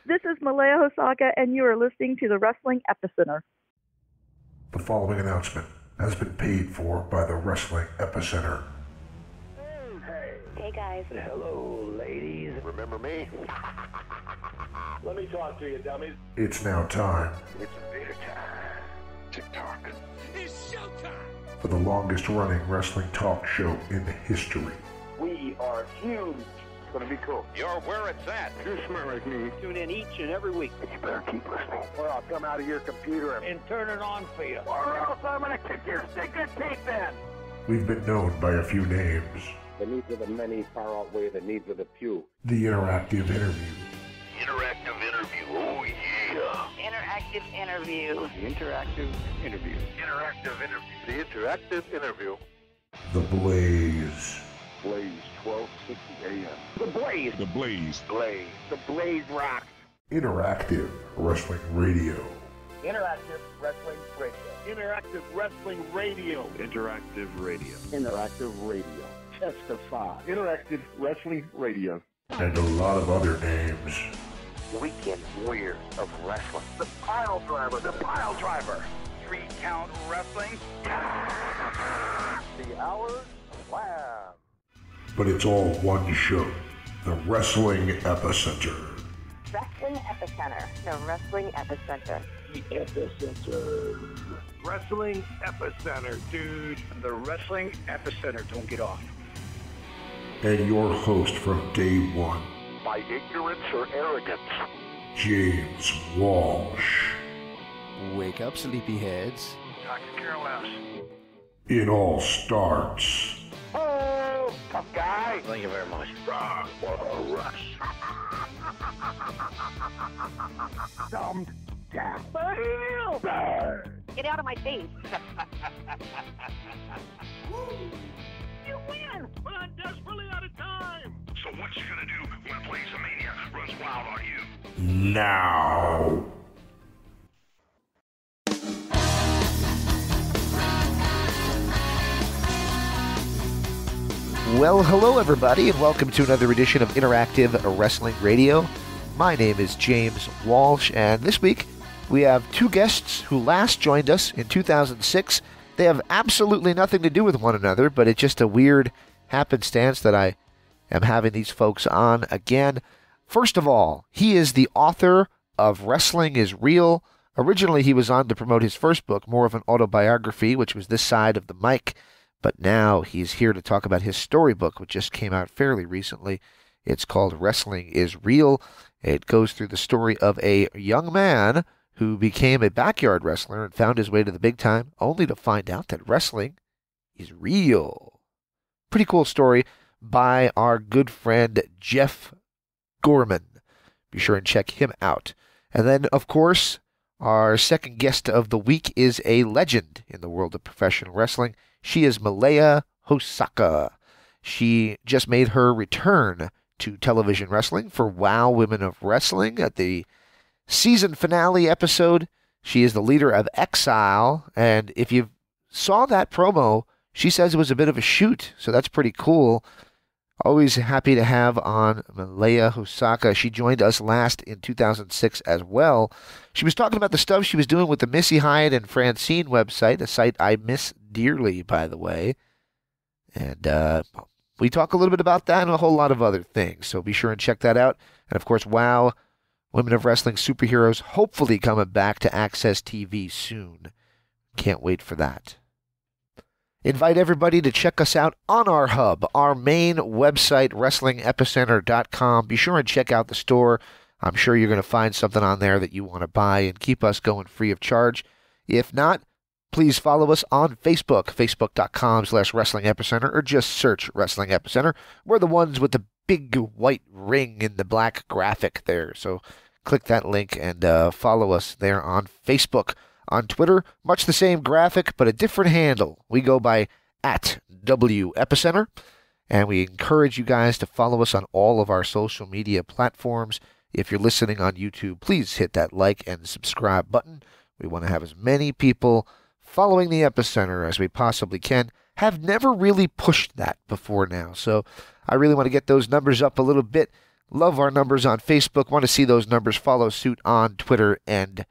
This is Malia Hosaka, and you are listening to the Wrestling Epicenter. The following announcement has been paid for by the Wrestling Epicenter. Hey guys. Hello, ladies. Remember me? Let me talk to you, dummies. It's now time. It's Vader time. TikTok. It's showtime! For the longest running wrestling talk show in history. We are huge. It's gonna be cool. You're where it's at. You're smart like me. Tune in each and every week. But you better keep listening, or I'll come out of your computer And turn it on for you. or else I'm gonna kick your stinking teeth in. We've been known by a few names. The needs of the many far outweigh the needs of the few. The Interactive Interview. Interactive interview. Oh, yeah. Interactive interview. The interactive interview. Interactive interview. The interactive interview. The Blaze. Blaze 1260 AM. The Blaze. The Blaze. Blaze. The Blaze rocks. Interactive Wrestling Radio. Interactive Wrestling Radio. Interactive Wrestling Radio. Interactive radio. Interactive Radio. Testify. Interactive wrestling radio. And a lot of other names. Weekend Warriors of Wrestling. The Pile Driver. The Pile Driver. 3 Count Wrestling. The Hours of Lamb. But it's all one show. The Wrestling Epicenter. Wrestling Epicenter. The Wrestling Epicenter. The Epicenter. Wrestling Epicenter, dude. The Wrestling Epicenter. Don't get off. And your host from day one, By ignorance or arrogance. James Walsh. Wake up, sleepyheads. I could care less. It all starts Oh, tough guy. Thank you very much. Rush. Dumbed down. Get out of my face. You win! But I'm desperately out of time. So what you gonna do when Blaze Mania runs wild on you? now. Well, hello everybody, and welcome to another edition of Interactive Wrestling Radio. My name is James Walsh, and this week we have two guests who last joined us in 2006. They have absolutely nothing to do with one another, but it's just a weird happenstance that I am having these folks on again. First of all, he is the author of Wrestling is Real. Originally, he was on to promote his first book, more of an autobiography, which was This Side of the Mic. But now he's here to talk about his storybook, which just came out fairly recently. It's called Wrestling is Real. It goes through the story of a young man who became a backyard wrestler and found his way to the big time, only to find out that wrestling is real. Pretty cool story by our good friend Jeff Gorman. Be sure and check him out. And then, of course, our second guest of the week is a legend in the world of professional wrestling. She is Malia Hosaka. She just made her return to television wrestling for WOW Women of Wrestling at the season finale episode. She is the leader of EXILE, and if you saw that promo, she says it was a bit of a shoot, so that's pretty cool. Always happy to have on Malia Hosaka. She joined us last in 2006 as well. She was talking about the stuff she was doing with the Missy Hyatt and Francine website, a site I miss dearly, by the way. And we talk a little bit about that and a whole lot of other things, so be sure and check that out. And, of course, WOW Women of Wrestling Superheroes, hopefully coming back to Access TV soon. Can't wait for that. Invite everybody to check us out on our hub, our main website, WrestlingEpicenter.com. Be sure and check out the store. I'm sure you're going to find something on there that you want to buy and keep us going free of charge. If not, please follow us on Facebook, facebook.com/Wrestling Epicenter, or just search Wrestling Epicenter. We're the ones with the big white ring in the black graphic there. So click that link and follow us there on Facebook. On Twitter, much the same graphic, but a different handle. We go by @WEpicenter, and we encourage you guys to follow us on all of our social media platforms. If you're listening on YouTube, please hit that like and subscribe button. We want to have as many people following the Epicenter as we possibly can. Have never really pushed that before now, so I really want to get those numbers up a little bit. Love our numbers on Facebook. Want to see those numbers? Follow suit on Twitter and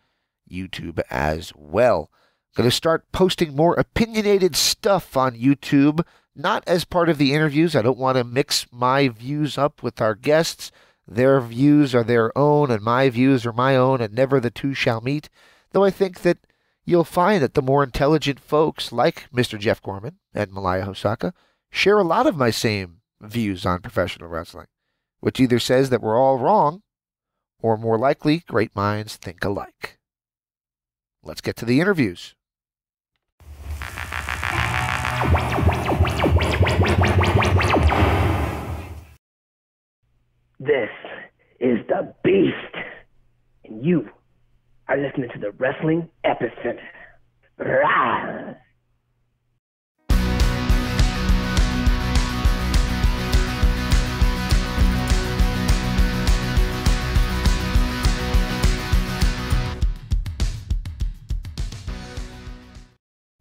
YouTube as well. Going to start posting more opinionated stuff on YouTube, not as part of the interviews. I don't want to mix my views up with our guests. Their views are their own, and my views are my own, and never the two shall meet. Though I think that you'll find that the more intelligent folks, like Mr. Jeff Gorman and Malia Hosaka, share a lot of my same views on professional wrestling, which either says that we're all wrong, or more likely, great minds think alike. Let's get to the interviews. This is the Beast, and you are listening to the Wrestling Epicenter. Rah!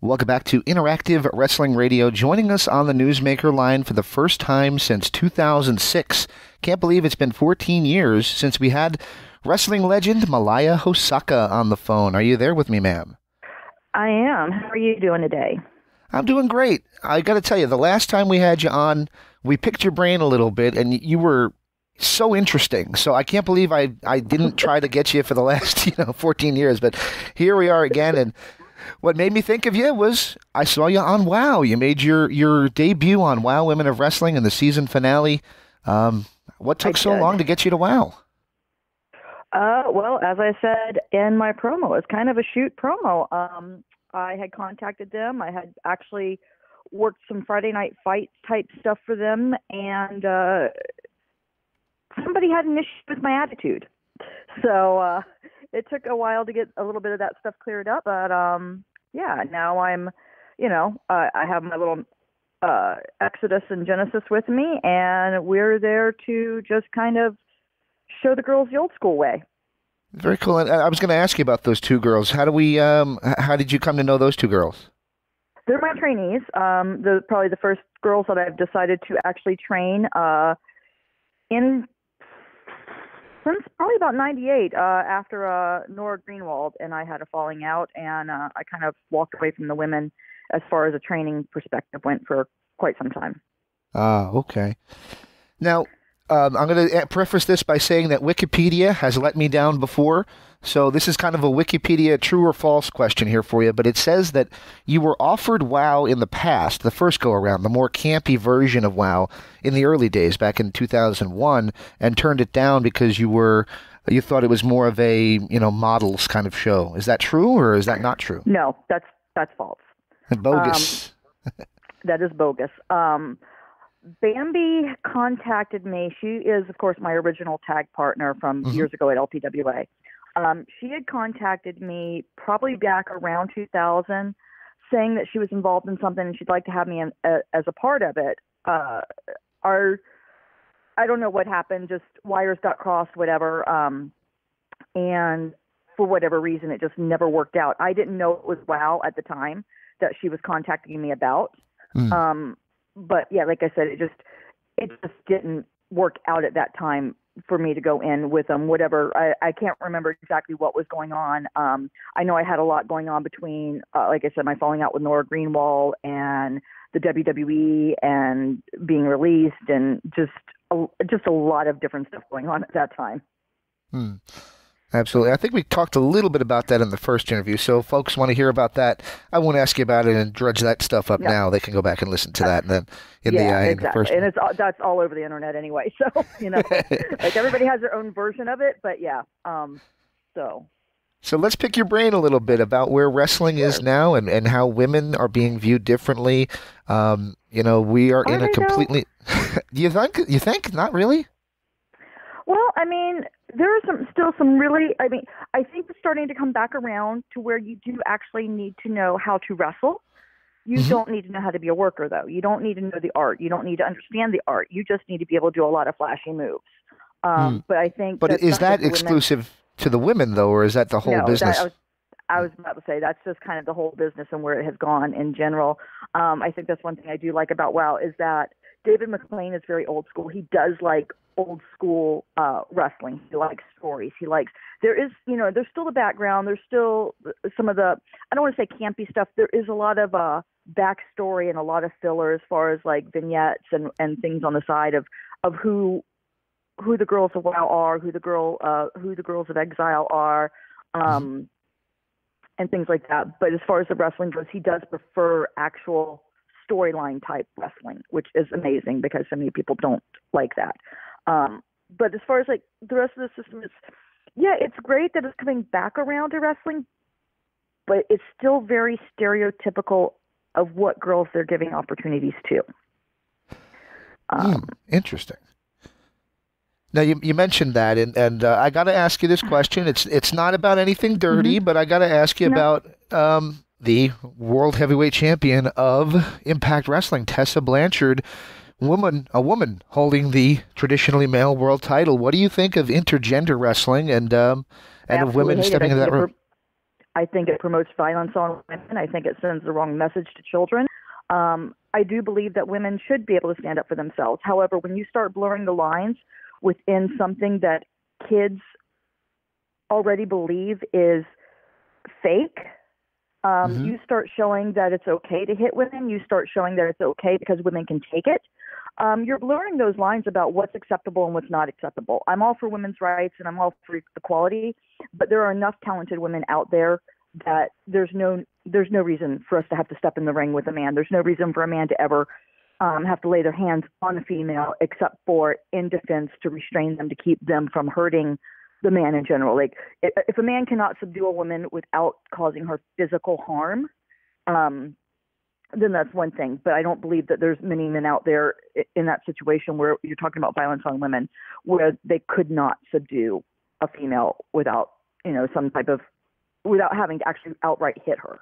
Welcome back to Interactive Wrestling Radio. Joining us on the Newsmaker line for the first time since 2006. Can't believe it's been 14 years since we had wrestling legend Malia Hosaka on the phone. Are you there with me, ma'am? I am. How are you doing today? I'm doing great. I got to tell you, the last time we had you on, we picked your brain a little bit, and you were so interesting. So I can't believe I didn't try to get you for the last 14 years. But here we are again, and what made me think of you was I saw you on WoW. You made your debut on WoW Women of Wrestling in the season finale. What took so long to get you to WoW? Well, as I said in my promo, it's kind of a shoot promo. I had contacted them. I had actually worked some Friday Night Fight type stuff for them, and somebody had an issue with my attitude. So it took a while to get a little bit of that stuff cleared up, but yeah, now I'm, I have my little Exodus and Genesis with me, and we're there to just kind of show the girls the old school way. Very cool. And I was going to ask you about those two girls. How did you come to know those two girls? They're my trainees. They're probably the first girls that I've decided to actually train since probably about 98, after Nora Greenwald and I had a falling out, and I kind of walked away from the women as far as a training perspective went for quite some time. Okay. Now, I'm going to preface this by saying that Wikipedia has let me down before, so this is kind of a Wikipedia true or false question here for you, but it says that you were offered WoW in the past, the first go-around, the more campy version of WoW in the early days, back in 2001, and turned it down because you thought it was more of a, models kind of show. Is that true, or is that not true? No, that's false. Bogus. That is bogus. Bambi contacted me. She is, of course, my original tag partner from years ago at LPWA. She had contacted me probably back around 2000, saying that she was involved in something and she'd like to have me as a part of it. I don't know what happened, just wires got crossed, whatever. And for whatever reason, it just never worked out. I didn't know it was WoW at the time that she was contacting me about. But yeah, like I said, it just didn't work out at that time for me to go in with them. Whatever, I can't remember exactly what was going on. I know I had a lot going on between, like I said, my falling out with Nora Greenwald and the WWE and being released, and just a lot of different stuff going on at that time. Absolutely. I think we talked a little bit about that in the first interview, so if folks want to hear about that, I won't ask you about it and dredge that stuff up now. They can go back and listen to that. And then exactly. in the first... And that's all over the internet anyway, so, like everybody has their own version of it, but yeah, So let's pick your brain a little bit about where wrestling is now and how women are being viewed differently. We are in a completely... You think? Not really? Well, I mean, there are still some really, I think it's starting to come back around to where you do actually need to know how to wrestle. You don't need to know how to be a worker, though. You don't need to know the art. You don't need to understand the art. You just need to be able to do a lot of flashy moves. But I think... But is that exclusive to the women, though, or is that the whole business? I was about to say that's just kind of the whole business and where it has gone in general. I think that's one thing I do like about WoW is that David McLean is very old school. He does like old school wrestling. He likes stories. There is, there's still the background. There's still some of the, I don't want to say campy stuff. There is a lot of backstory and a lot of filler as far as like vignettes and things on the side of who the girls of WoW are, who the girls of EXILE are, and things like that. But as far as the wrestling goes, he does prefer actual storyline type wrestling, which is amazing because so many people don't like that. But as far as like the rest of the system, it's great that it's coming back around to wrestling, but it's still very stereotypical of what girls they're giving opportunities to. Interesting. Now you mentioned that, and I got to ask you this question. It's not about anything dirty, but I got to ask you about the world heavyweight champion of Impact Wrestling, Tessa Blanchard, a woman holding the traditionally male world title. What do you think of intergender wrestling and of women stepping into that role? I think it promotes violence on women. I think it sends the wrong message to children. I do believe that women should be able to stand up for themselves. However, when you start blurring the lines within something that kids already believe is fake, you start showing that it's okay to hit women. You start showing that it's okay because women can take it. You're blurring those lines about what's acceptable and what's not acceptable. I'm all for women's rights and I'm all for equality, but there are enough talented women out there that there's no reason for us to have to step in the ring with a man. There's no reason for a man to ever have to lay their hands on a female except for in defense to restrain them, to keep them from hurting the man in general. Like if a man cannot subdue a woman without causing her physical harm, then that's one thing. But I don't believe that there's many men out there in that situation where you're talking about violence on women, where they could not subdue a female without, some type of, without having to actually outright hit her.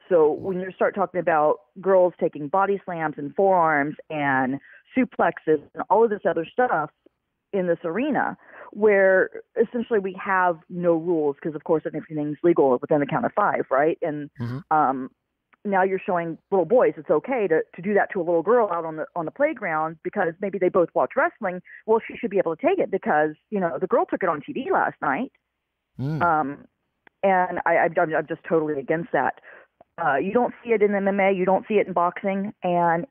So when you start talking about girls taking body slams and forearms and suplexes and all of this other stuff in this arena, where essentially we have no rules because, of course, everything's legal within the count of five, right? And now you're showing little boys it's okay to do that to a little girl out on the playground because maybe they both watch wrestling. Well, she should be able to take it because, the girl took it on TV last night. And I'm just totally against that. You don't see it in MMA. You don't see it in boxing. And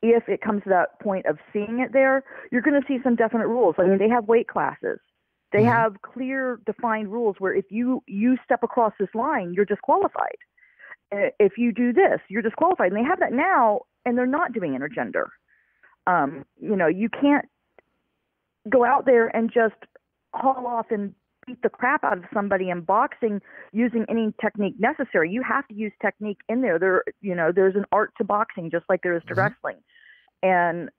if it comes to that point of seeing it there, you're going to see some definite rules. I mean, they have weight classes. They have clear, defined rules where if you step across this line, you're disqualified. If you do this, you're disqualified. And they have that now, and they're not doing intergender. You can't go out there and just haul off and beat the crap out of somebody in boxing using any technique necessary. You have to use technique in there. There's an art to boxing just like there is to wrestling. And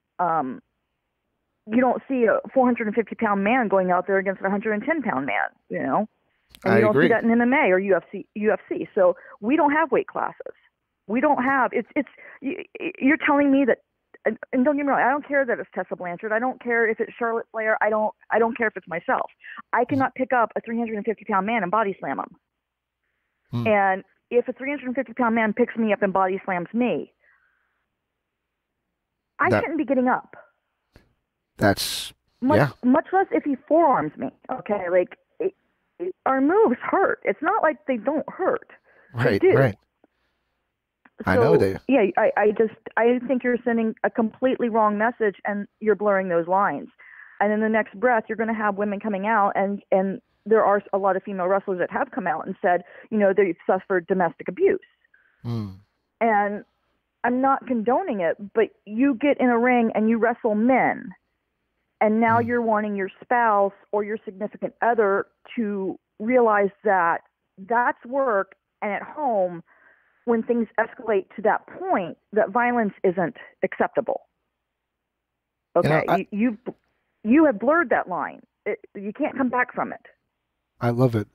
you don't see a 450-pound man going out there against a 110-pound man, And you don't see that in MMA or UFC. So we don't have weight classes. We don't have you're telling me that, and don't get me wrong, I don't care that it's Tessa Blanchard. I don't care if it's Charlotte Flair. I don't care if it's myself. I cannot pick up a 350-pound man and body slam him. And if a 350-pound man picks me up and body slams me, I shouldn't be getting up. That's much less if he forearms me. Okay, like our moves hurt. It's not like they don't hurt. Right, they do. right. So, I know they. Yeah, I think you're sending a completely wrong message, and you're blurring those lines. And in the next breath, you're going to have women coming out, and there are a lot of female wrestlers that have come out and said, they've suffered domestic abuse. And I'm not condoning it, but you get in a ring and you wrestle men, and now you're wanting your spouse or your significant other to realize that that's work, and at home, when things escalate to that point, that violence isn't acceptable. Okay, you have blurred that line. You can't come back from it. I love it.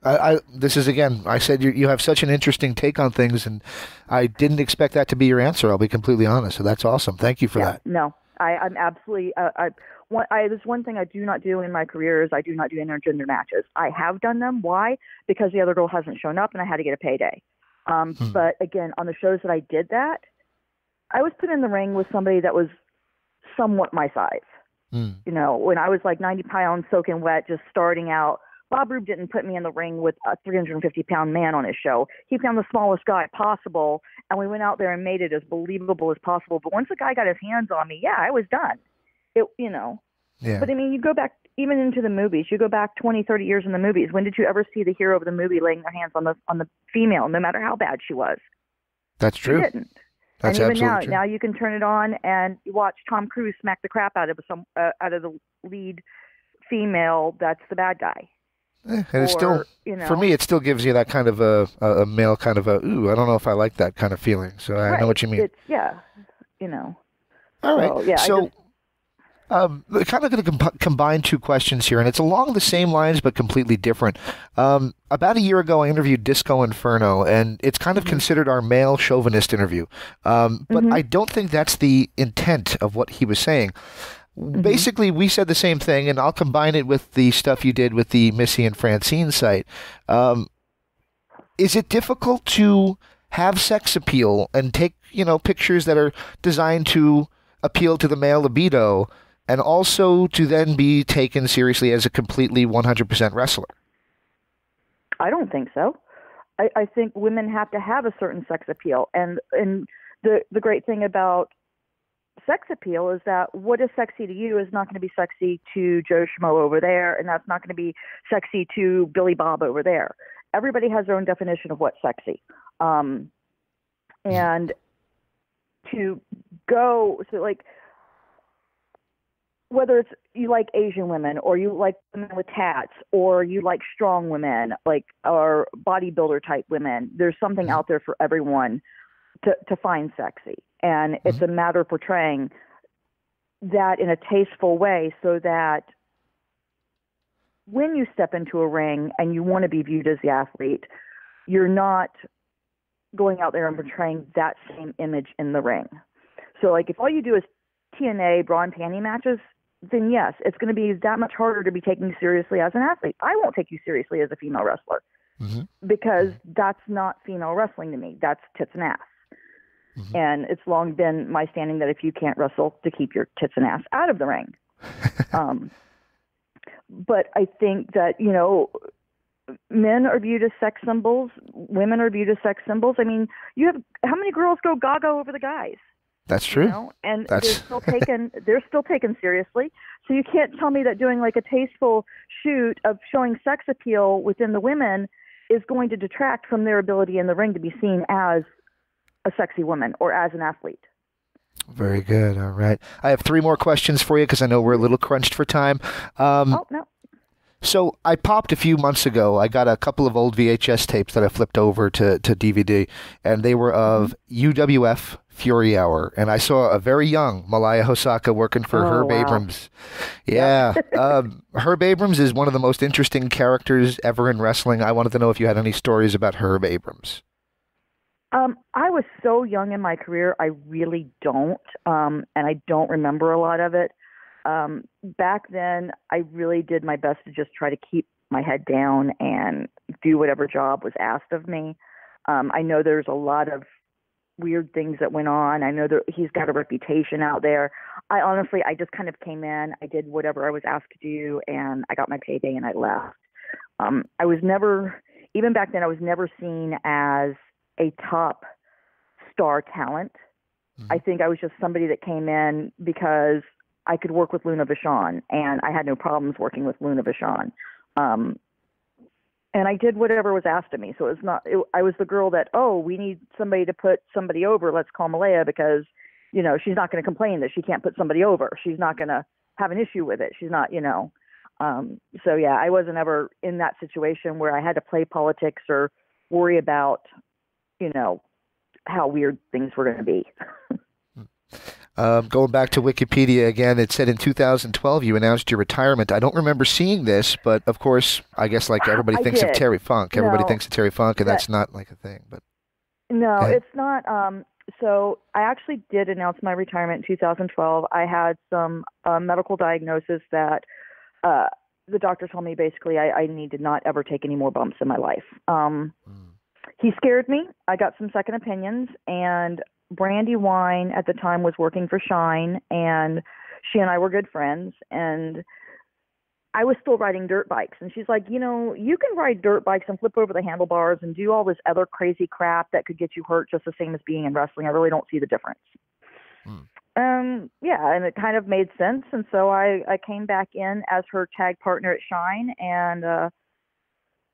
This is, again, I said you have such an interesting take on things, and I didn't expect that to be your answer. I'll be completely honest. So that's awesome. Thank you for that. No, I'm absolutely. There's one thing I do not do in my career is I do not do intergender matches. I have done them. Why? Because the other girl hasn't shown up, and I had to get a payday. But again, on the shows that I did that, I was put in the ring with somebody that was somewhat my size. Mm. You know, when I was like 90 pounds soaking wet, just starting out, Bob Roop didn't put me in the ring with a 350-pound man on his show. He found the smallest guy possible, and we went out there and made it as believable as possible. But once the guy got his hands on me, I was done. You know. Yeah. But I mean, you go back even into the movies. You go back 20, 30 years in the movies. When did you ever see the hero of the movie laying their hands on the female, no matter how bad she was? That's true. He didn't. That's and even absolutely true. now you can turn it on and you watch Tom Cruise smack the crap out of the lead female that's the bad guy. And it's still, for me, it still gives you that kind of a male kind of ooh, I don't know if I like that kind of feeling. So I know what you mean. It's, you know. All right. So, we're kind of going to combine two questions here, and it's along the same lines but completely different. About a year ago, I interviewed Disco Inferno, and it's kind of considered our male chauvinist interview. But I don't think that's the intent of what he was saying. Basically, we said the same thing, and I'll combine it with the stuff you did with the Missy and Francine site. Is it difficult to have sex appeal and take, pictures that are designed to appeal to the male libido, and also to then be taken seriously as a completely 100% wrestler? I don't think so. I think women have to have a certain sex appeal, and the great thing about sex appeal is that what is sexy to you is not going to be sexy to Joe Schmo over there, and that's not going to be sexy to Billy Bob over there. Everybody has their own definition of what's sexy. And to go, so like, whether it's you like Asian women or you like women with tats or you like strong women, like, or bodybuilder type women, there's something out there for everyone to find sexy. And it's a matter of portraying that in a tasteful way so that when you step into a ring and you want to be viewed as the athlete, you're not going out there and portraying that same image in the ring. So like if all you do is TNA bra and panty matches, then yes, it's going to be that much harder to be taken seriously as an athlete. I won't take you seriously as a female wrestler because that's not female wrestling to me. That's tits and ass. And it's long been my standing that if you can't wrestle, to keep your tits and ass out of the ring. But I think that, men are viewed as sex symbols. Women are viewed as sex symbols. I mean, how many girls go gaga over the guys? That's true. And they're still taken seriously. So you can't tell me that doing like a tasteful shoot of showing sex appeal within the women is going to detract from their ability in the ring to be seen as a sexy woman or as an athlete. Very good. All right. I have 3 more questions for you because I know we're a little crunched for time. No. So I popped a few months ago. I got a couple of old VHS tapes that I flipped over to DVD, and they were of UWF Fury Hour. And I saw a very young Malia Hosaka working for Herb Abrams. Yeah. Herb Abrams is one of the most interesting characters ever in wrestling. I wanted to know if you had any stories about Herb Abrams. I was so young in my career, I really don't, and I don't remember a lot of it. Back then, I really did my best to just try to keep my head down and do whatever job was asked of me. I know there's a lot of weird things that went on. I know that he's got a reputation out there. I just kind of came in, I did whatever I was asked to do, and I got my payday and I left. I was never, even back then, I was never seen as a top star talent. I think I was just somebody that came in because I could work with Luna Vachon, and I had no problems working with Luna Vachon. And I did whatever was asked of me. So I was the girl that, we need somebody to put somebody over. Let's call Malia because, she's not going to complain that she can't put somebody over. She's not going to have an issue with it. She's not, So yeah, I wasn't ever in that situation where I had to play politics or worry about, how weird things were going to be. Going back to Wikipedia again, it said in 2012 you announced your retirement. I don't remember seeing this, but of course, I guess like everybody thinks of Terry Funk. Everybody thinks of Terry Funk, and that's not like a thing. But no, it's not. So I actually did announce my retirement in 2012. I had some medical diagnosis that the doctor told me basically I need to not ever take any more bumps in my life. He scared me. I got some second opinions, and Brandy Wine at the time was working for Shine, and she and I were good friends, and I was still riding dirt bikes. And she's like, you can ride dirt bikes and flip over the handlebars and do all this other crazy crap that could get you hurt just the same as being in wrestling. I really don't see the difference. Yeah, and it kind of made sense. And so I came back in as her tag partner at Shine, and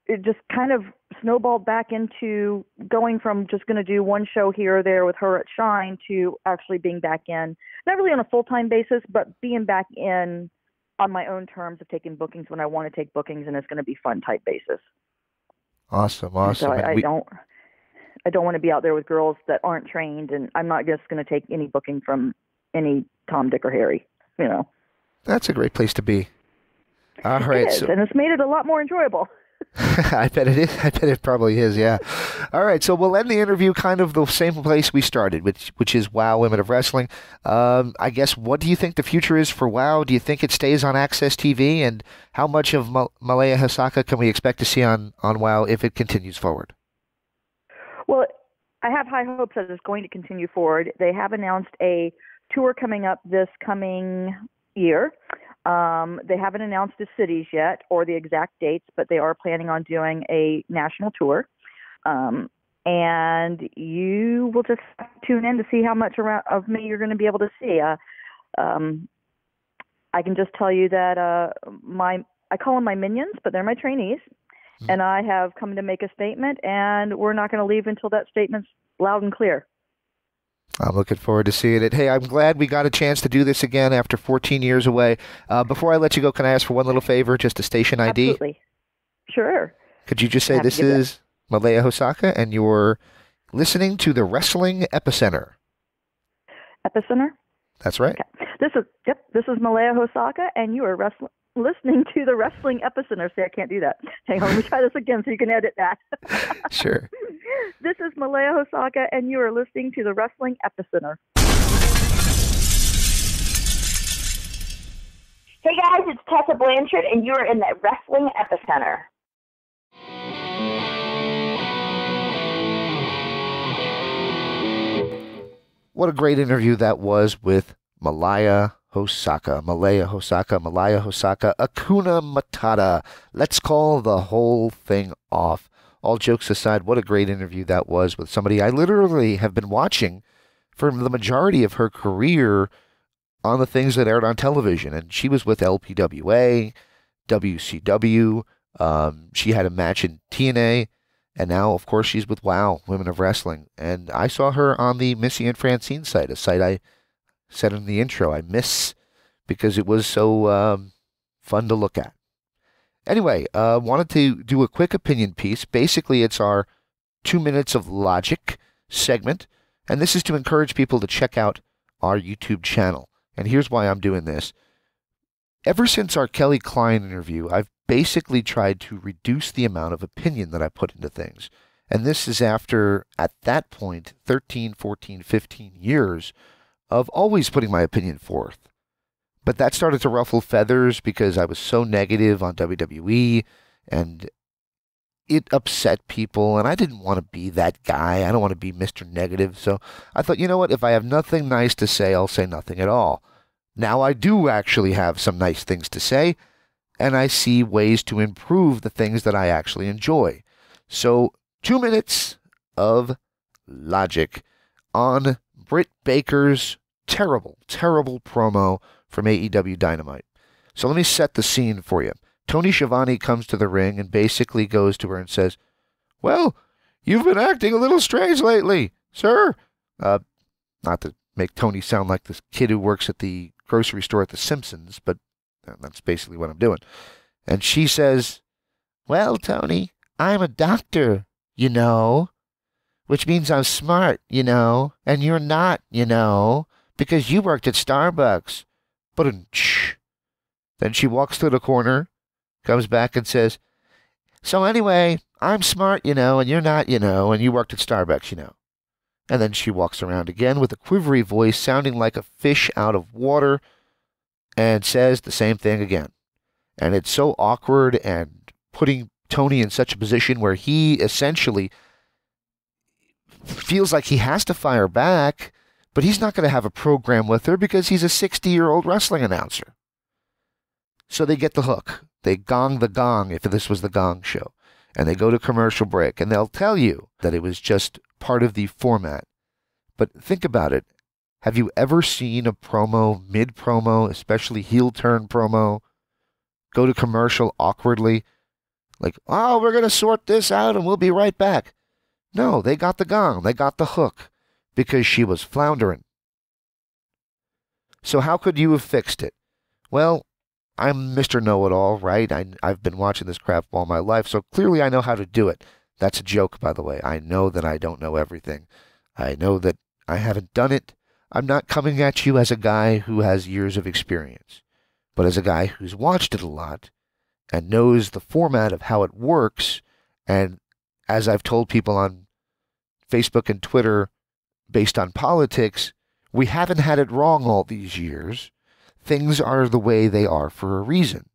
it just kind of snowballed back into going from just going to do one show here or there with her at Shine to actually being back in, not really on a full-time basis, but being back in on my own terms of taking bookings when I want to take bookings, and it's going to be fun type basis. Awesome. So I don't want to be out there with girls that aren't trained, and I'm not just going to take any booking from any Tom, Dick, or Harry. That's a great place to be. All right, it is, and it's made it a lot more enjoyable. I bet it is. I bet it probably is, yeah. All right, so we'll end the interview kind of the same place we started, which is WOW Women of Wrestling. I guess, what do you think the future is for WOW? Do you think it stays on Access TV? And how much of Malia Hosaka can we expect to see on WOW if it continues forward? Well, I have high hopes that it's going to continue forward. They have announced a tour coming up this coming year. They haven't announced the cities yet or the exact dates, but they are planning on doing a national tour. And you will just tune in to see how much of me you're going to be able to see. I can just tell you that I call them my minions, but they're my trainees. And I have come to make a statement, and we're not going to leave until that statement's loud and clear. I'm looking forward to seeing it. Hey, I'm glad we got a chance to do this again after 14 years away. Before I let you go, can I ask for one little favor, just a station ID? Absolutely. Sure. Could you just say this is Malia Hosaka, and you're listening to the Wrestling Epicenter? Epicenter? That's right. Okay. This is Malia Hosaka, and you are listening to the Wrestling Epicenter. See, I can't do that. Hang on, let me try this again so you can edit that. Sure. This is Malia Hosaka, and you are listening to the Wrestling Epicenter. Hey guys, it's Tessa Blanchard, and you are in the Wrestling Epicenter. What a great interview that was with Malia Hosaka. Malia Hosaka, Akuna Matata. Let's call the whole thing off. All jokes aside, what a great interview that was with somebody I literally have been watching for the majority of her career on the things that aired on television. And she was with LPWA, WCW. She had a match in TNA. And now, of course, she's with WOW, Women of Wrestling. And I saw her on the Missy and Francine site, a site I said in the intro I miss because it was so fun to look at. Anyway, wanted to do a quick opinion piece. Basically, it's our 2 minutes of logic segment, and this is to encourage people to check out our YouTube channel. And here's why I'm doing this. Ever since our Kelly Klein interview, I've basically tried to reduce the amount of opinion that I put into things. And this is after, at that point, 13, 14, 15 years of always putting my opinion forth. But that started to ruffle feathers because I was so negative on WWE, and it upset people, and I didn't want to be that guy. I don't want to be Mr. Negative. So I thought, you know what? If I have nothing nice to say, I'll say nothing at all. Now I do actually have some nice things to say, and I see ways to improve the things that I actually enjoy. So 2 minutes of logic on Britt Baker's terrible, terrible promo from AEW Dynamite. So let me set the scene for you. Tony Schiavone comes to the ring and basically goes to her and says, "Well, you've been acting a little strange lately, sir." Not to make Tony sound like this kid who works at the grocery store at The Simpsons, but that's basically what I'm doing. And she says, "Well, Tony, I'm a doctor, you know, which means I'm smart, you know, and you're not, you know, because you worked at Starbucks." Then she walks to the corner, comes back and says, "So anyway, I'm smart, you know, and you're not, you know, and you worked at Starbucks, you know." And then she walks around again with a quivery voice sounding like a fish out of water and says the same thing again. And it's so awkward and putting Tony in such a position where he essentially feels like he has to fire back, But he's not going to have a program with her because he's a 60-year-old wrestling announcer. So they get the hook. They gong the gong if this was the Gong Show. And they go to commercial break. And they'll tell you that it was just part of the format. But think about it. Have you ever seen a promo, mid-promo, especially heel turn promo, go to commercial awkwardly? Like, oh, we're going to sort this out and we'll be right back. No, they got the gong. They got the hook because she was floundering. So how could you have fixed it? Well, I'm Mr. Know-It-All, right? I've been watching this crap all my life, so clearly I know how to do it. That's a joke, by the way. I know that I don't know everything. I know that I haven't done it. I'm not coming at you as a guy who has years of experience, but as a guy who's watched it a lot and knows the format of how it works. And as I've told people on Facebook and Twitter, based on politics, we haven't had it wrong all these years. Things are the way they are for a reason.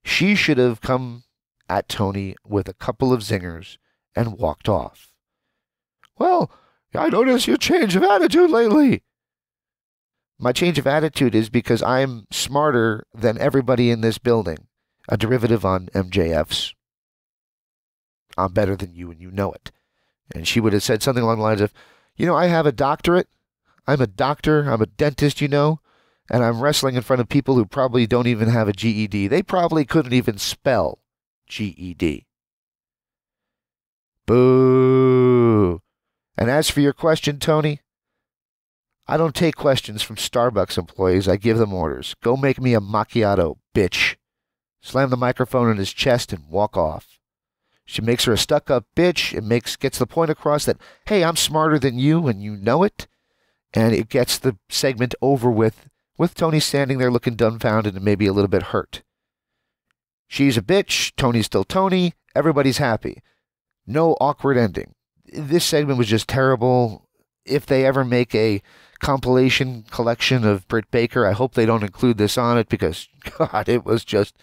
She should have come at Tony with a couple of zingers and walked off. Well, I noticed your change of attitude lately. My change of attitude is because I'm smarter than everybody in this building, a derivative on MJF's. I'm better than you and you know it. And she would have said something along the lines of, you know, I have a doctorate. I'm a doctor. I'm a dentist, you know. And I'm wrestling in front of people who probably don't even have a GED. They probably couldn't even spell GED. Boo. And as for your question, Tony, I don't take questions from Starbucks employees. I give them orders. Go make me a macchiato, bitch. Slam the microphone in his chest and walk off. She makes her a stuck-up bitch. It gets the point across that, hey, I'm smarter than you and you know it. And it gets the segment over with Tony standing there looking dumbfounded and maybe a little bit hurt. She's a bitch. Tony's still Tony. Everybody's happy. No awkward ending. This segment was just terrible. If they ever make a compilation collection of Britt Baker, I hope they don't include this on it because, God, it was just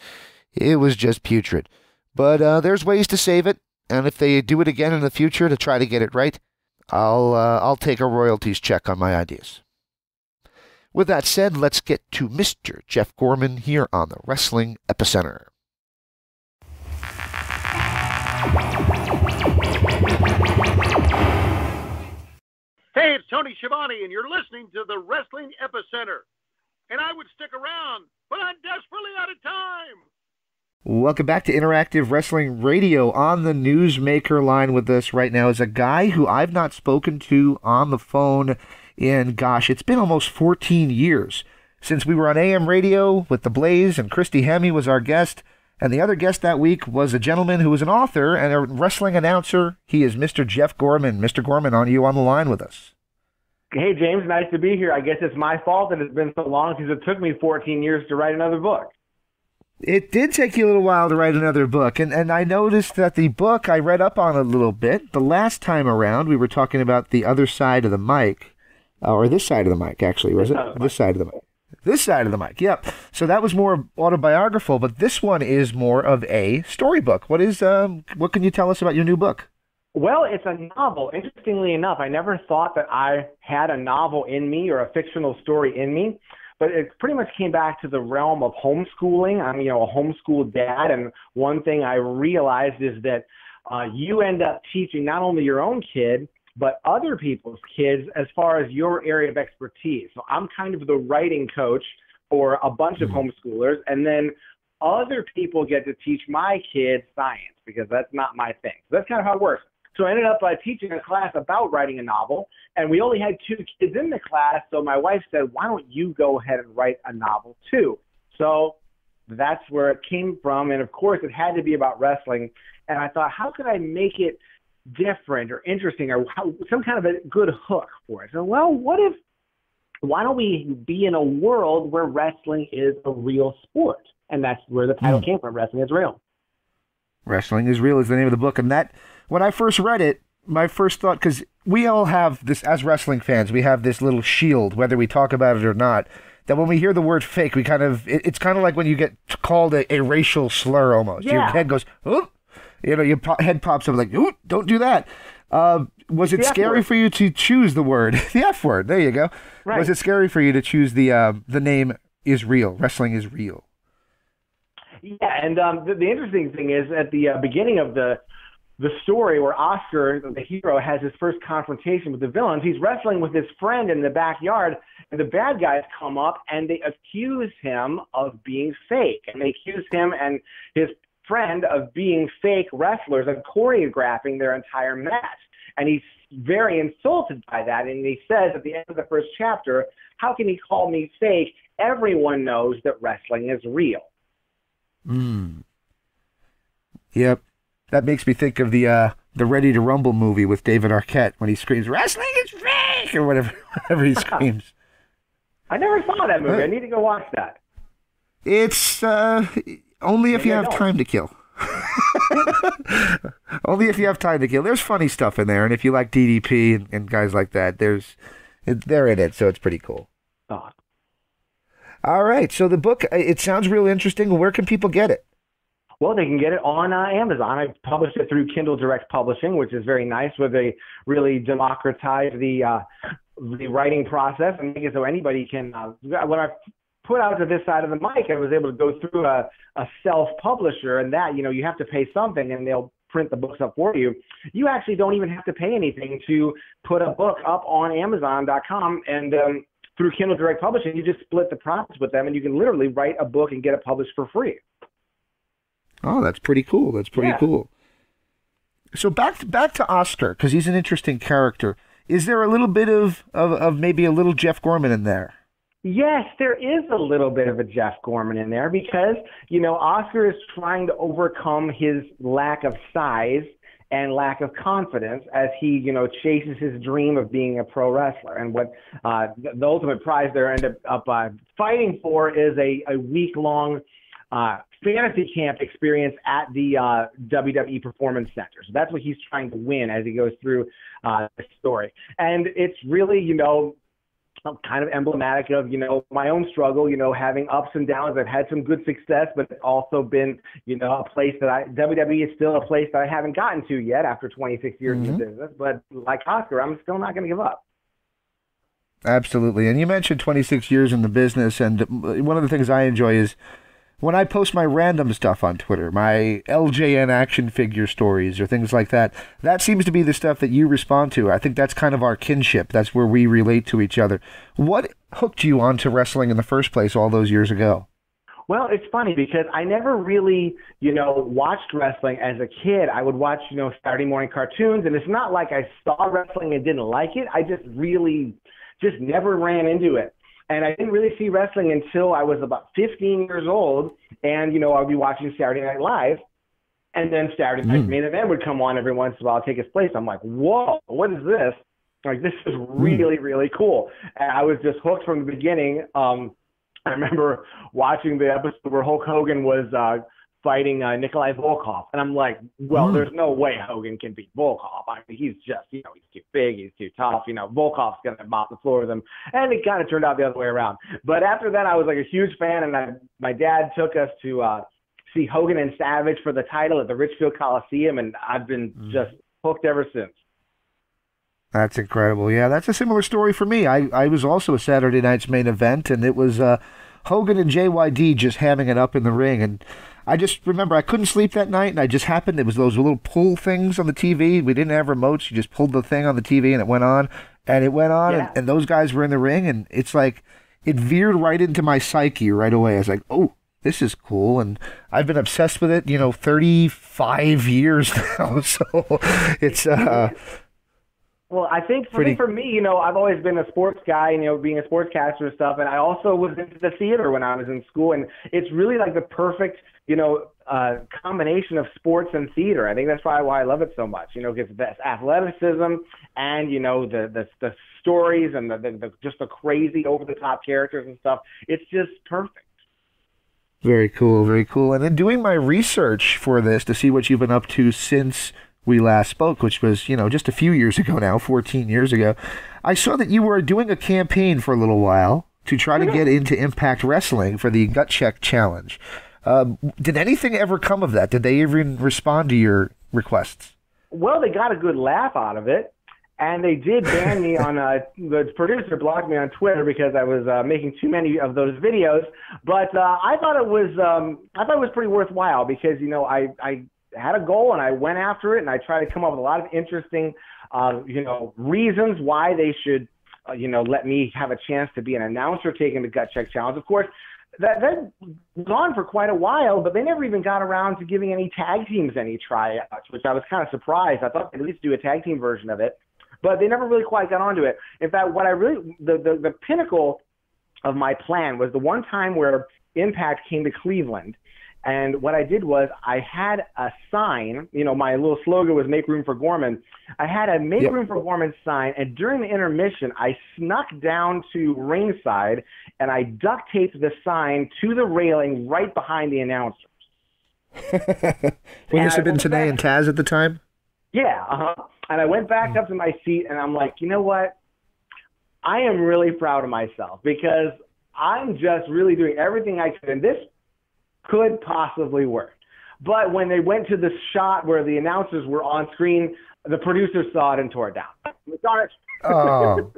putrid. But there's ways to save it, and if they do it again in the future to try to get it right, I'll take a royalties check on my ideas. With that said, let's get to Mr. Jeff Gorman here on the Wrestling Epicenter. Hey, it's Tony Schiavone, and you're listening to the Wrestling Epicenter. And I would stick around, but I'm desperately out of time. Welcome back to Interactive Wrestling Radio. On the Newsmaker line with us right now is a guy who I've not spoken to on the phone in, gosh, it's been almost 14 years since we were on AM radio with The Blaze, and Christy Hemme was our guest. And the other guest that week was a gentleman who was an author and a wrestling announcer. He is Mr. Jeff Gorman. Mr. Gorman, are you on the line with us? Hey, James, nice to be here. I guess it's my fault that it's been so long because it took me 14 years to write another book. It did take you a little while to write another book, and I noticed that the book I read up on a little bit. The last time around, we were talking about the other side of the mic, or this side of the mic, actually, was it? This side of the mic. This side of the mic, yep. So that was more autobiographical, but this one is more of a storybook. What can you tell us about your new book? Well, it's a novel. Interestingly enough, I never thought that I had a novel in me or a fictional story in me, but it pretty much came back to the realm of homeschooling. I'm, a homeschooled dad, and one thing I realized is that you end up teaching not only your own kid, but other people's kids as far as your area of expertise. So I'm kind of the writing coach for a bunch of homeschoolers, and then other people get to teach my kids science because that's not my thing. So that's kind of how it works. So I ended up teaching a class about writing a novel, and we only had 2 kids in the class, so my wife said, why don't you go ahead and write a novel too? So that's where it came from, and of course it had to be about wrestling, and I thought, how could I make it different or interesting or some kind of a good hook for it? So, well, why don't we be in a world where wrestling is a real sport? And that's where the title came from, Wrestling is Real. Wrestling is Real is the name of the book. And that, when I first read it, my first thought, because we all have this, as wrestling fans, we have this little shield, whether we talk about it or not, that when we hear the word fake, we it's kind of like when you get called a racial slur almost. Yeah. Your head goes, oh, your head pops up like, ooh, don't do that. Was it scary for you to choose the word, the F word? There you go. Right. Was it scary for you to choose the name is real? Wrestling is real. Yeah, and the interesting thing is at the beginning of the story where Oscar, the hero, has his first confrontation with the villains, he's wrestling with his friend in the backyard, and the bad guys come up and they accuse him of being fake. And they accuse him and his friend of being fake wrestlers and choreographing their entire match. And he's very insulted by that. And he says at the end of the first chapter, how can he call me fake? Everyone knows that wrestling is real. Yep. That makes me think of the Ready to Rumble movie with David Arquette when he screams, "Wrestling is fake!" or whatever he screams. I never saw that movie. I need to go watch that. It's only if you have time to kill. Only if you have time to kill. There's funny stuff in there, and if you like DDP and guys like that, they're in it, so it's pretty cool. Oh. All right, so the book, it sounds really interesting. Where can people get it? Well, they can get it on Amazon. I published it through Kindle Direct Publishing, which is very nice, where they really democratize the writing process and make it so anybody can. When I put out to this side of the mic, I was able to go through a self-publisher, and that, you have to pay something, and they'll print the books up for you. You actually don't even have to pay anything to put a book up on Amazon.com, and through Kindle Direct Publishing, you just split the profits with them, and you can literally write a book and get it published for free. Oh, that's pretty cool. That's pretty cool. So back to Oscar, because he's an interesting character. Is there a little bit of maybe a little Jeff Gorman in there? Yes, there is a little bit of a Jeff Gorman in there because, Oscar is trying to overcome his lack of size and lack of confidence as he, chases his dream of being a pro wrestler. And what the ultimate prize they're end up fighting for is a week-long fantasy camp experience at the WWE Performance Center. So that's what he's trying to win as he goes through the story. And it's really, kind of emblematic of, my own struggle, having ups and downs. I've had some good success, but it's also been, a place that WWE is still a place that I haven't gotten to yet after 26 years in the business. But like Oscar, I'm still not going to give up. Absolutely. And you mentioned 26 years in the business, and one of the things I enjoy is when I post my random stuff on Twitter, my LJN action figure stories or things like that, that seems to be the stuff that you respond to. I think that's kind of our kinship. That's where we relate to each other. What hooked you onto wrestling in the first place all those years ago? Well, it's funny because I never really, watched wrestling as a kid. I would watch, Saturday morning cartoons, and it's not like I saw wrestling and didn't like it. I just really never ran into it. And I didn't really see wrestling until I was about 15 years old. And, I'd be watching Saturday Night Live. And then Saturday Night Main Event would come on every once in a while, take its place. I'm like, whoa, what is this? Like, this is really, really cool. And I was just hooked from the beginning. I remember watching the episode where Hulk Hogan was fighting Nikolai Volkov. And I'm like, well, there's no way Hogan can beat Volkov. I mean, he's just, he's too big, he's too tough. Volkov's going to mop the floor with him. And it kind of turned out the other way around. But after that, I was like a huge fan, and my dad took us to see Hogan and Savage for the title at the Richfield Coliseum, and I've been just hooked ever since. That's incredible. Yeah, that's a similar story for me. I was also a Saturday Night's Main Event, and it was Hogan and JYD just hamming it up in the ring. And I just remember I couldn't sleep that night, and I just happened, it was those little pull things on the TV. We didn't have remotes. You just pulled the thing on the TV, and it went on. And it went on, and those guys were in the ring, and it's like it veered right into my psyche right away. I was like, oh, this is cool. And I've been obsessed with it, 35 years now. So it's... Well, I think for me, I've always been a sports guy, being a sportscaster and stuff. And I also was into the theater when I was in school. And it's really like the perfect, combination of sports and theater. I think that's probably why I love it so much, because the athleticism and, the stories and the just the crazy over-the-top characters and stuff. It's just perfect. Very cool, very cool. And in doing my research for this to see what you've been up to since we last spoke, which was, just a few years ago now, 14 years ago, I saw that you were doing a campaign for a little while to try to get into Impact Wrestling for the Gut Check Challenge. Did anything ever come of that? Did they even respond to your requests? Well, they got a good laugh out of it. And they did ban me on, the producer blocked me on Twitter because I was making too many of those videos. But I thought it was pretty worthwhile because, you know, I had a goal and I went after it and I tried to come up with a lot of interesting, you know, reasons why they should, you know, let me have a chance to be an announcer taking the Gut Check Challenge. Of course, that was on for quite a while, but they never even got around to giving any tag teams any tryouts, which I was kind of surprised. I thought they'd at least do a tag team version of it. But they never really quite got onto it. In fact, what I really, the pinnacle of my plan was the one time where Impact came to Cleveland. And what I did was I had a sign, you know, my little slogan was "Make Room for Gorman." I had a "Make Room for Gorman" sign, and during the intermission, I snuck down to ringside and I duct taped the sign to the railing right behind the announcers. Would this have been Tenay and Taz at the time? Yeah, And I went back up to my seat, and I'm like, you know what? I am really proud of myself because I'm just really doing everything I could, and this could possibly work. But when they went to the shot where the announcers were on screen, the producers saw it and tore it down. Darn it. Oh.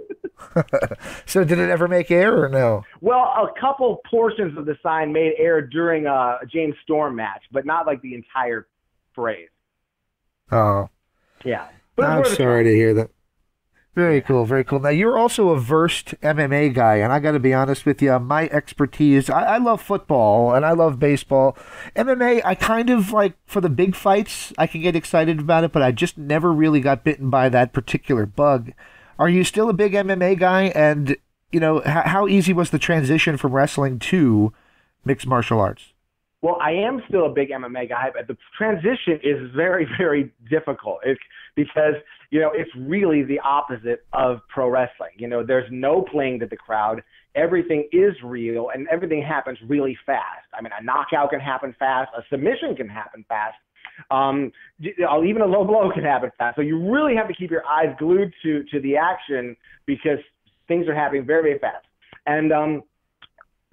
So did it ever make air or no? Well, a couple portions of the sign made air during a James Storm match, but not like the entire phrase. Oh. Yeah. But I'm sorry to hear that. Very cool, very cool. Now, you're also a versed MMA guy, and I got to be honest with you, my expertise, I love football, and I love baseball. MMA, I kind of like, for the big fights, I can get excited about it, but I just never really got bitten by that particular bug. Are you still a big MMA guy? And, you know, how easy was the transition from wrestling to mixed martial arts? Well, I am still a big MMA guy, but the transition is very, very difficult. It's because, you know, it's really the opposite of pro wrestling. You know, there's no playing to the crowd. Everything is real, and everything happens really fast. I mean, a knockout can happen fast. A submission can happen fast. Even a low blow can happen fast. So you really have to keep your eyes glued to the action because things are happening very, very fast. And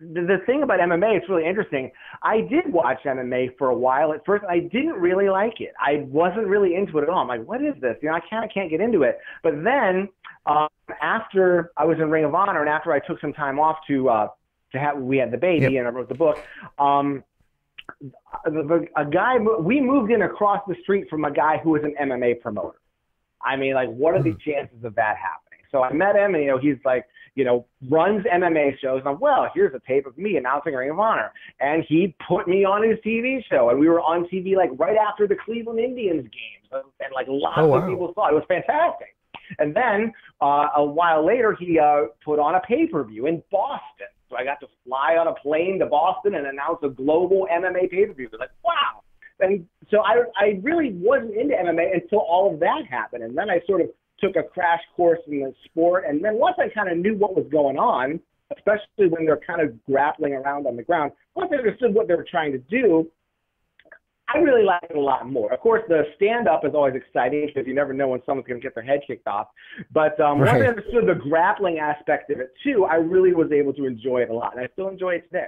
the thing about MMA, it's really interesting. I did watch MMA for a while. At first, I didn't really like it. I wasn't really into it at all. I'm like, what is this? You know, I can't get into it. But then after I was in Ring of Honor and after I took some time off we had the baby and I wrote the book, we moved in across the street from a guy who was an MMA promoter. I mean, like, what are the chances of that happening? So I met him, and, you know, he's like, you know, runs MMA shows. And I'm, well, here's a tape of me announcing Ring of Honor. And he put me on his TV show. And we were on TV, like, right after the Cleveland Indians games. And, like, lots of people saw it. It was fantastic. And then a while later, he put on a pay-per-view in Boston. So I got to fly on a plane to Boston and announce a global MMA pay-per-view. It was like, wow. And so I really wasn't into MMA until all of that happened. And then I sort of took a crash course in the sport. And then once I kind of knew what was going on, especially when they're kind of grappling around on the ground, once I understood what they were trying to do, I really liked it a lot more. Of course, the stand-up is always exciting because you never know when someone's going to get their head kicked off. But once I understood the grappling aspect of it, too, I really was able to enjoy it a lot. And I still enjoy it today.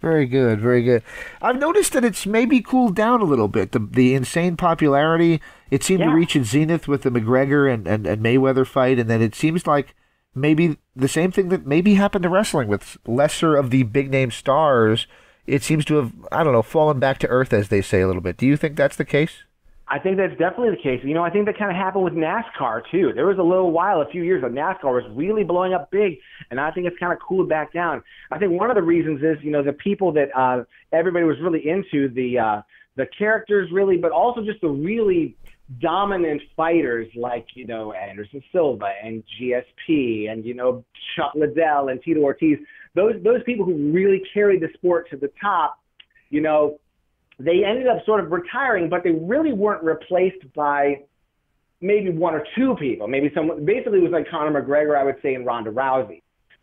Very good, very good. I've noticed that it's maybe cooled down a little bit. The insane popularity, it seemed to reach its zenith with the McGregor and Mayweather fight, and then it seems like maybe the same thing that maybe happened to wrestling with lesser of the big-name stars. It seems to have, I don't know, fallen back to earth, as they say, a little bit. Do you think that's the case? I think that's definitely the case. You know, I think that kind of happened with NASCAR, too. There was a little while, a few years ago, NASCAR was really blowing up big, and I think it's kind of cooled back down. I think one of the reasons is, you know, the people that everybody was really into, the characters really, but also just the really dominant fighters like, you know, Anderson Silva and GSP and, you know, Chuck Liddell and Tito Ortiz. Those people who really carried the sport to the top, you know, they ended up sort of retiring, but they really weren't replaced by maybe one or two people. Maybe someone, basically it was like Conor McGregor, I would say, and Ronda Rousey.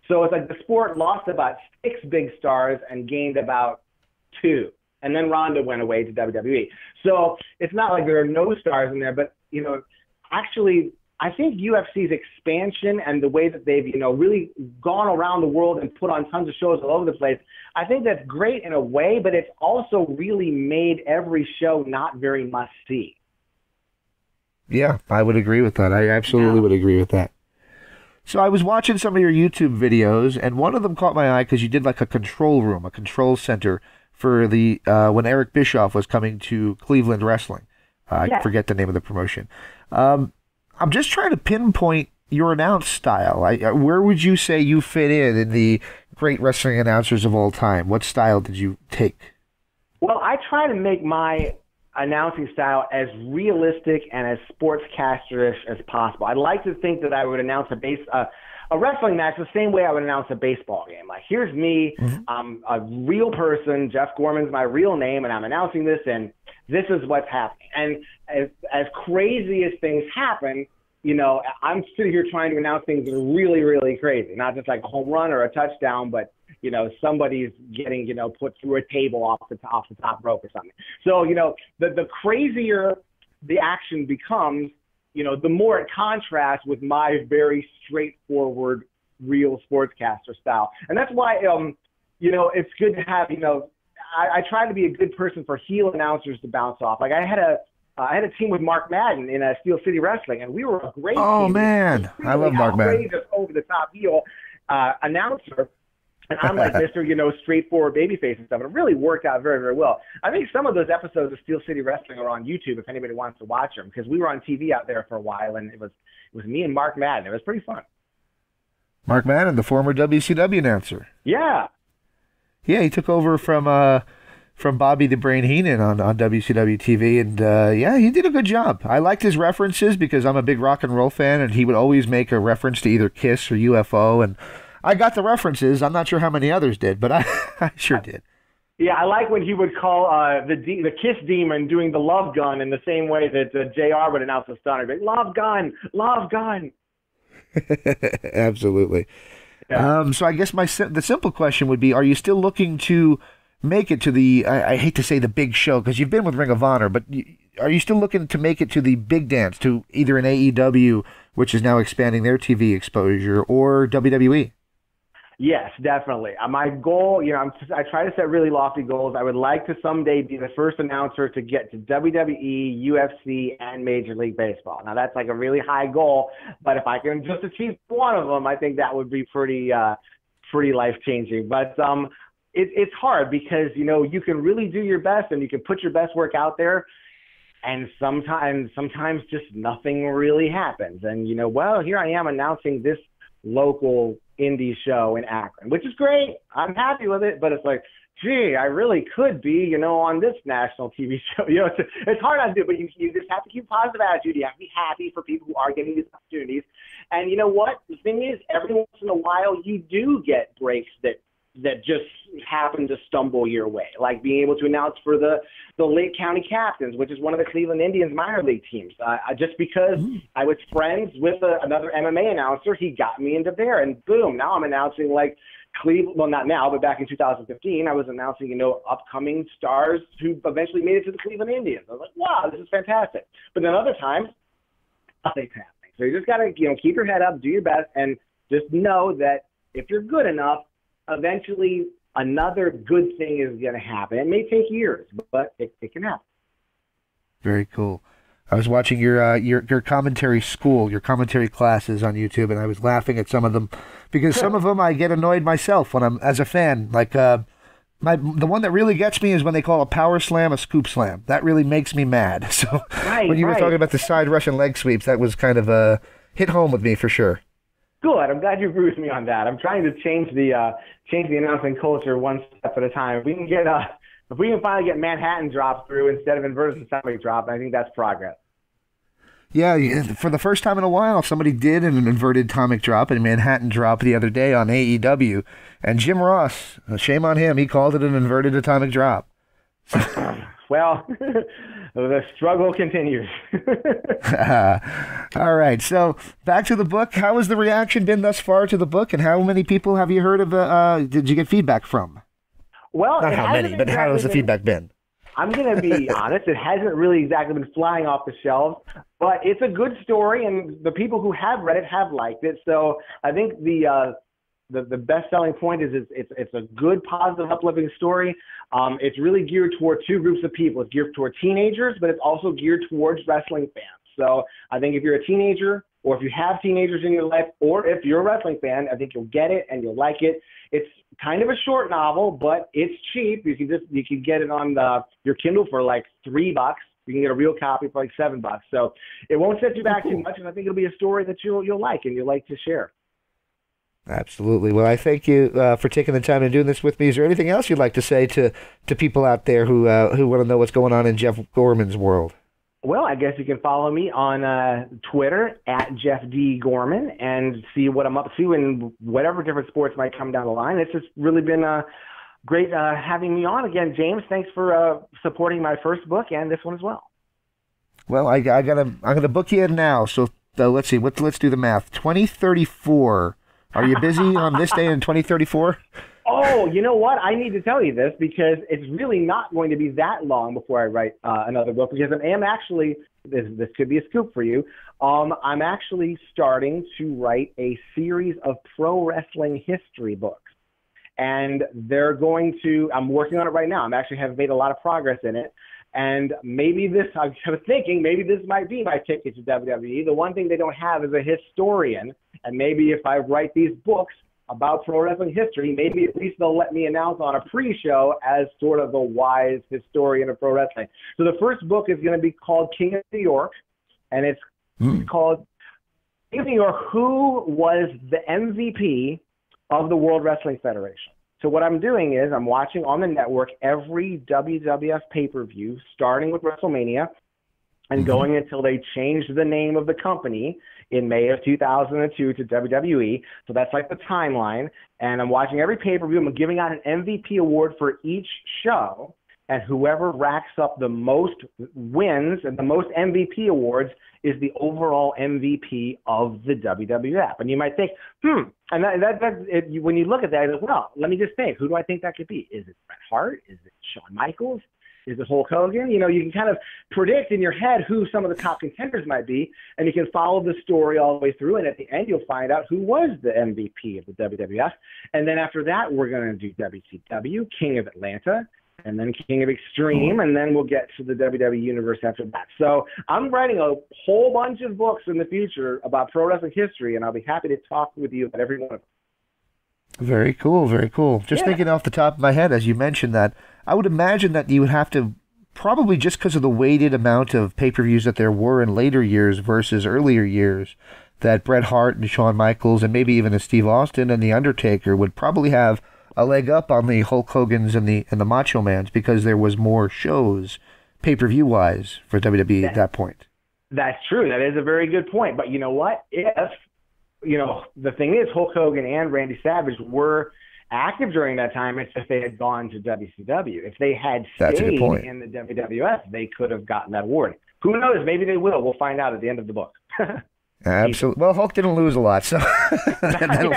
So it's like the sport lost about 6 big stars and gained about 2. And then Ronda went away to WWE. So it's not like there are no stars in there, but, you know, actually, I think UFC's expansion and the way that they've, you know, really gone around the world and put on tons of shows all over the place, I think that's great in a way, but it's also really made every show not very must-see. Yeah, I would agree with that. I absolutely would agree with that. So I was watching some of your YouTube videos, and one of them caught my eye because you did like a control room, a control center for the when Eric Bischoff was coming to Cleveland Wrestling. I forget the name of the promotion. I'm just trying to pinpoint your announce style. Where would you say you fit in the great wrestling announcers of all time? What style did you take? Well, I try to make my announcing style as realistic and as sportscasterish as possible. I'd like to think that I would announce a wrestling match the same way I would announce a baseball game. Like, here's me, I'm a real person, Jeff Gorman's my real name, and I'm announcing this, and this is what's happening. And as crazy as things happen, you know, I'm sitting here trying to announce things that are really, really crazy, not just like a home run or a touchdown, but you know, somebody's getting, you know, put through a table off the top rope or something. So, you know, the crazier the action becomes, you know, the more it contrasts with my very straightforward, real sportscaster style. And that's why, you know, it's good to have, you know, I try to be a good person for heel announcers to bounce off. Like I had a team with Mark Madden in Steel City Wrestling, and we were a great team. Oh, man. I love Mark Madden. Over-the-top heel announcer. And I'm like Mr., you know, straightforward babyface and stuff. And it really worked out very, very well. I think some of those episodes of Steel City Wrestling are on YouTube if anybody wants to watch them, because we were on TV out there for a while, and it was me and Mark Madden. It was pretty fun. Mark Madden, the former WCW announcer. Yeah. Yeah, he took over from Bobby the Brain Heenan on WCW TV, and yeah, he did a good job. I liked his references because I'm a big rock and roll fan, and he would always make a reference to either Kiss or UFO, and I got the references. I'm not sure how many others did, but I sure did. Yeah, I like when he would call the Kiss Demon doing the Love Gun in the same way that JR would announce the Stunner. Like, Love Gun, Love Gun. Absolutely. Yeah. So I guess the simple question would be, are you still looking to make it to the, I hate to say the big show, because you've been with Ring of Honor, but are you still looking to make it to the big dance, to either an AEW, which is now expanding their TV exposure, or WWE? Yes, definitely. My goal, you know, I try to set really lofty goals. I would like to someday be the first announcer to get to WWE, UFC, and Major League Baseball. Now, that's like a really high goal, but if I can just achieve one of them, I think that would be pretty life-changing. But it's hard because, you know, you can really do your best and you can put your best work out there, and sometimes just nothing really happens. And, you know, well, here I am announcing this local indie show in Akron, which is great. I'm happy with it, but it's like, gee, I really could be, you know, on this national TV show. You know, it's hard not to do, but you just have to keep a positive attitude. You have to be happy for people who are getting these opportunities. And you know what? The thing is, every once in a while, you do get breaks that just happen to stumble your way, like being able to announce for the Lake County Captains, which is one of the Cleveland Indians minor league teams. Just because I was friends with another MMA announcer, he got me into there, and boom, now I'm announcing like Cleveland. Well, not now, but back in 2015, I was announcing, you know, upcoming stars who eventually made it to the Cleveland Indians. I was like, wow, this is fantastic. But then other times, nothing's happening. So you just got to, you know, keep your head up, do your best, and just know that if you're good enough, eventually another good thing is going to happen. It may take years, but it can happen. Very cool. I was watching your commentary school, your commentary classes on YouTube, and I was laughing at some of them because some of them I get annoyed myself when I'm as a fan. Like the one that really gets me is when they call a power slam a scoop slam. That really makes me mad. So when you were talking about the side Russian leg sweeps, that was kind of hit home with me for sure. Good. I'm glad you agree with me on that. I'm trying to change the announcing culture one step at a time. If we can finally get Manhattan drop through instead of inverted atomic drop, I think that's progress. Yeah, for the first time in a while, somebody did an inverted atomic drop and Manhattan drop the other day on AEW, and Jim Ross, shame on him, he called it an inverted atomic drop. Well, the struggle continues. All right, so back to the book. How has the reaction been thus far to the book, and how many people have you heard of? Did you get feedback from? Well, not how many, but how has the feedback been? I'm going to be honest. It hasn't really exactly been flying off the shelves, but it's a good story, and the people who have read it have liked it. So I think the best selling point is it's a good, positive, uplifting story. It's really geared toward two groups of people. It's geared toward teenagers, but it's also geared towards wrestling fans. So I think if you're a teenager, or if you have teenagers in your life, or if you're a wrestling fan, I think you'll get it and you'll like it. It's kind of a short novel, but it's cheap. You can get it on your Kindle for like $3. You can get a real copy for like $7. So it won't set you back too much, and I think it'll be a story that you'll like and you'll like to share. Absolutely. Well, I thank you for taking the time and doing this with me. Is there anything else you'd like to say to people out there who want to know what's going on in Jeff Gorman's world? Well, I guess you can follow me on Twitter at Jeff D. Gorman and see what I'm up to in whatever different sports might come down the line. It's just really been great having me on again, James. Thanks for supporting my first book and this one as well. Well, I'm gonna book you in now. So let's see. Let's do the math. 2034. Are you busy on this day in 2034? Oh, you know what? I need to tell you this because it's really not going to be that long before I write another book, because I am actually, this could be a scoop for you, I'm actually starting to write a series of pro wrestling history books. And I'm working on it right now. I'm actually have made a lot of progress in it. And maybe I was thinking maybe this might be my ticket to WWE. The one thing they don't have is a historian. And maybe if I write these books about pro wrestling history, maybe at least they'll let me announce on a pre-show as sort of a wise historian of pro wrestling. So the first book is going to be called King of New York, and it's called King of New York, Who Was the MVP of the World Wrestling Federation? So what I'm doing is I'm watching on the network every WWF pay-per-view, starting with WrestleMania, and going until they changed the name of the company in May of 2002 to WWE. So that's like the timeline. And I'm watching every pay-per-view. I'm giving out an MVP award for each show. And whoever racks up the most wins and the most MVP awards is the overall MVP of the WWF. And you might think, and when you look at that, well, let me just think, who do I think that could be? Is it Bret Hart? Is it Shawn Michaels? Is it Hulk Hogan? You know, you can kind of predict in your head who some of the top contenders might be, and you can follow the story all the way through, and at the end you'll find out who was the MVP of the WWF. And then after that, we're going to do WCW, King of Atlanta, and then King of Extreme, and then we'll get to the WWE Universe after that. So I'm writing a whole bunch of books in the future about pro wrestling history, and I'll be happy to talk with you about every one of them. Very cool, very cool. Just thinking off the top of my head, as you mentioned that, I would imagine that you would have to, probably just because of the weighted amount of pay-per-views that there were in later years versus earlier years, that Bret Hart and Shawn Michaels and maybe even a Steve Austin and The Undertaker would probably have a leg up on the Hulk Hogan's and the Macho Mans, because there was more shows pay-per-view wise for WWE at that point. That's true. That is a very good point. But you know what? The thing is, Hulk Hogan and Randy Savage were active during that time if they had gone to WCW. If they had stayed in the WWF, they could have gotten that award. Who knows? Maybe they will. We'll find out at the end of the book. Absolutely. Well, Hulk didn't lose a lot, so that'll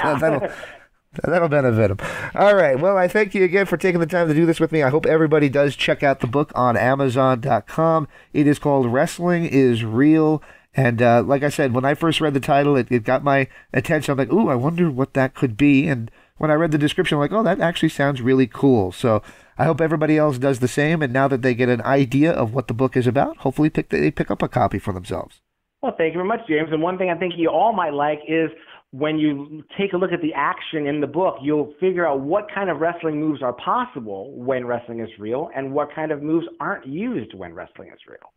benefit him. All right. Well, I thank you again for taking the time to do this with me. I hope everybody does check out the book on Amazon.com. It is called Wrestling is Real. And like I said, when I first read the title, it got my attention. I'm like, ooh, I wonder what that could be. And when I read the description, I'm like, oh, that actually sounds really cool. So I hope everybody else does the same. And now that they get an idea of what the book is about, hopefully they pick up a copy for themselves. Well, thank you very much, James. And one thing I think you all might like is when you take a look at the action in the book, you'll figure out what kind of wrestling moves are possible when wrestling is real and what kind of moves aren't used when wrestling is real.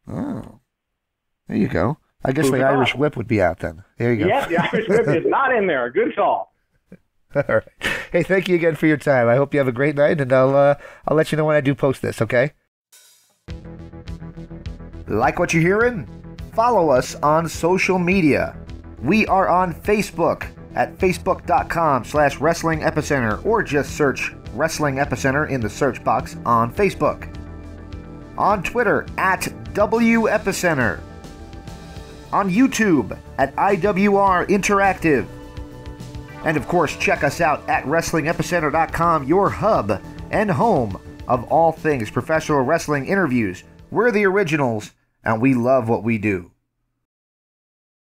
Oh. There you go. I guess the Irish Whip would be out then. There you go. Yes, the Irish Whip is not in there. Good call. All right. Hey, thank you again for your time. I hope you have a great night, and I'll let you know when I do post this, okay? Like what you're hearing? Follow us on social media. We are on Facebook at facebook.com/Wrestling Epicenter, or just search Wrestling Epicenter in the search box on Facebook. On Twitter at WEpicenter. On YouTube at IWR Interactive. And of course, check us out at WrestlingEpicenter.com, your hub and home of all things professional wrestling interviews. We're the originals, and we love what we do.